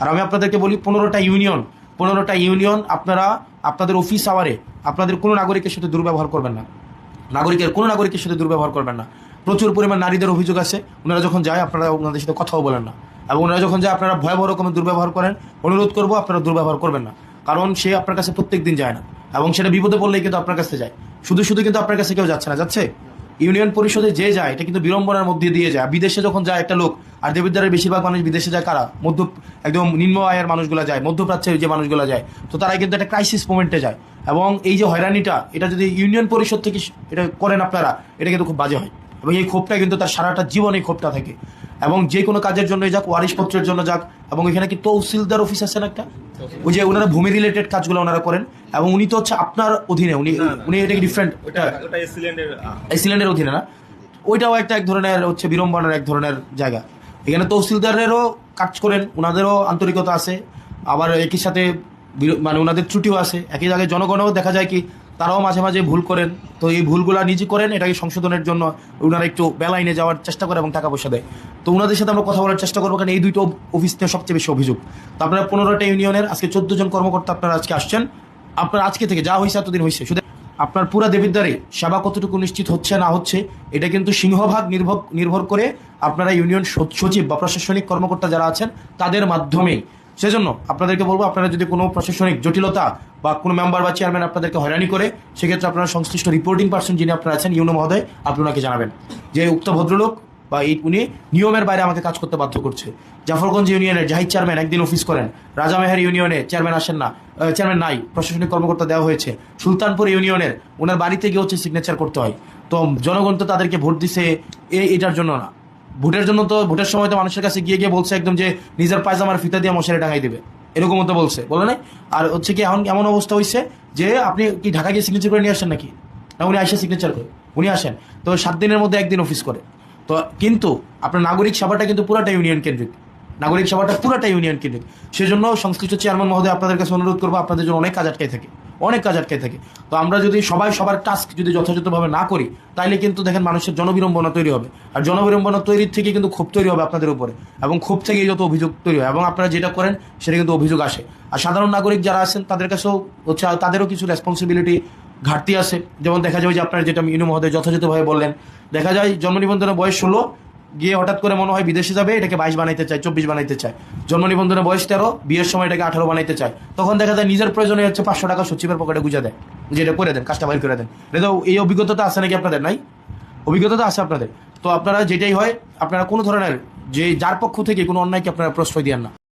আর আমি আপনাদেরকে বলি 15টা ইউনিয়ন আপনারা আপনাদের অফিস আওয়ারে আপনাদের কোনো নাগরিকের সাথে দুর্ব্যবহার করবেন না, কোনো নাগরিকের সাথে দুর্ব্যবহার করবেন না। প্রচুর পরিমাণ নারীদের অভিযোগ আছে, ওনারা যখন যায় আপনারা ওনাদের সাথে কথাও বলেন না, এবং ওনারা যখন যায় আপনারা ভয়াবহ রকমের দুর্ব্যবহার করেন। অনুরোধ করবো আপনারা দুর্ব্যবহার করবেন না, কারণ সে আপনার কাছে প্রত্যেক দিন যায় না, এবং সেটা বিপদে পড়লেই কিন্তু আপনার কাছে যায়। শুধু কিন্তু আপনার কাছে কেউ যাচ্ছে না, যাচ্ছে ইউনিয়ন পরিষদে যে যায় এটা কিন্তু বিড়ম্বনার মধ্যে দিয়ে যায়। বিদেশে যখন যায় একটা লোক, আর দেবিদ্বারের বেশিরভাগ মানুষ বিদেশে যায় কারা? একদম নিম্ন আয়ের মানুষগুলো যায়, মধ্যপ্রাচ্যের যে মানুষগুলো যায়, তো তারা কিন্তু একটা ক্রাইসিস মোমেন্টে যায়। এবং এই যে হয়রানিটা, এটা যদি ইউনিয়ন পরিষদ থেকে এটা করেন আপনারা, এটা কিন্তু খুব বাজে হয়, এবং এই ক্ষোভটা কিন্তু তার সারাটা জীবন এই ক্ষোভটা থাকে। এবং যে কোনো কাজের জন্যই যাক, ওয়ারিশপত্রের জন্য যাক, এবং এখানে কি তহসিলদার অফিস আছেন একটা, ওই যে ওনারা ভূমি রিলেটেড কাজগুলো ওনারা করেন, এবং উনি তো হচ্ছে আপনার অধীনে, উনি এটা ডিফারেন্ট, সিলেন্ডের অধীনে না, ওইটাও এক ধরনের হচ্ছে বিড়ম্বনার এক ধরনের জায়গা। এখানে তহসিলদারেরও কাজ করেন, ওনাদেরও আন্তরিকতা আছে, আবার একই সাথে মানে ওনাদের ত্রুটিও আছে। একই জায়গায় জনগণও দেখা যায় কি তারাও মাঝে মাঝে ভুল করেন, তো এই ভুলগুলা নিজে করেন, এটাকে সংশোধনের জন্য ওনারা একটু বেলাইনে যাওয়ার চেষ্টা করে এবং টাকা পয়সা দেয়। তো ওনাদের সাথে আমরা কথা বলার চেষ্টা করবো, কারণ এই দুইটো অফিস নিয়ে সবচেয়ে বেশি অভিযোগ। তো আপনারা 15টা ইউনিয়নের আজকে 14 জন কর্মকর্তা আপনারা আজকে আসছেন। আপনার আজকে থেকে যা হয়েছে এতদিন হয়েছে, শুধু আপনার পুরা দেবিদ্বারে সেবা কতটুকু নিশ্চিত হচ্ছে না হচ্ছে এটা কিন্তু সিংহভাগ নির্ভর করে আপনারা ইউনিয়ন সচিব বা প্রশাসনিক কর্মকর্তা যারা আছেন তাদের মাধ্যমেই। সেজন্য আপনাদেরকে বলবো, আপনারা যদি কোনো প্রশাসনিক জটিলতা বা কোনো মেম্বার বা চেয়ারম্যান আপনাদেরকে হয়রানি করে, সেক্ষেত্রে আপনারা সংশ্লিষ্ট রিপোর্টিং পার্সন যিনি আপনারা আছেন ইউনো মহোদয়, আপনি ওনাকে জানাবেন যে উক্ত ভদ্রলোক বা উনি নিয়মের বাইরে আমাকে কাজ করতে বাধ্য করছে। জাফরগঞ্জ ইউনিয়নের জাহিদ চেয়ারম্যান একদিন অফিস করেন, রাজামেহের ইউনিয়নে চেয়ারম্যান আসেন না, চেয়ারম্যান নাই, প্রশাসনিক কর্মকর্তা দেওয়া হয়েছে। সুলতানপুর ইউনিয়নের ওনার বাড়িতে গিয়ে হচ্ছে সিগনেচার করতে হয়। তো জনগণ তো তাদেরকে ভোট দিছে এটার জন্য না, ভোটের জন্য। তো ভোটের সময় তো মানুষের কাছে গিয়ে বলছে একদম যে নিজের পায়জামার ফিতা দিয়ে মশারি টাঙাই দেবে, এরকমও তো বলছে, বলে নাই? আর হচ্ছে কি এখন এমন অবস্থা হয়েছে যে আপনি কি ঢাকা গিয়ে সিগনেচার করে নিয়ে আসেন নাকি? না, উনি আসে সিগনেচার করে, উনি আসেন তো 7 দিনের মধ্যে একদিন অফিস করে। তো কিন্তু আপনার নাগরিক সেবাটা কিন্তু পুরাটা ইউনিয়ন কেন্দ্রিক, সেজন্য সংশ্লিষ্ট চেয়ারম্যান মহোদয় আপনাদের কাছে অনুরোধ করবো, আপনাদের জন্য অনেক কাজ আটকায় থাকে। তো আমরা যদি সবার টাস্ক যদি যথাযথভাবে না করি, তাইলে কিন্তু দেখেন মানুষের জনবিড়ম্বনা তৈরি হবে, আর জনবিড়ম্বনা তৈরির থেকে কিন্তু ক্ষোভ তৈরি হবে আপনাদের উপরে, এবং ক্ষোভ থেকেই যত অভিযোগ তৈরি হয়, এবং আপনারা যেটা করেন সেটা কিন্তু অভিযোগ আসে। আর সাধারণ নাগরিক যারা আছেন তাদের কাছেও হচ্ছে তাদেরও কিছু রেসপন্সিবিলিটি ঘাটতি আছে। যেমন দেখা যায় যে আপনার যেটা ইউনু মহোদয় যথাযথভাবে বললেন, দেখা যায় জন্ম নিবন্ধনের বয়স 16, গিয়ে হঠাৎ করে মনে হয় বিদেশে যাবে, এটাকে 22 বানাইতে চায়, 24 বানাইতে চায়। জন্ম নিবন্ধনের বয়স 13, বিয়ের সময় এটাকে 18 বানাইতে চায়। তখন দেখা যায় নিজের প্রয়োজনে হচ্ছে 500 টাকা সচিবের পকেটে গুঁজে দেয়, যে এটা করে দেন, কাজটা বাইর করে দেন। এটা এই অভিজ্ঞতা আছে নাকি আপনাদের? নাই, অভিজ্ঞতা আছে আপনাদের। তো আপনারা যেটাই হয়, আপনারা কোনো ধরনের যে যার পক্ষ থেকে কোনো অন্যায়কে আপনারা প্রশ্রয় দেন না।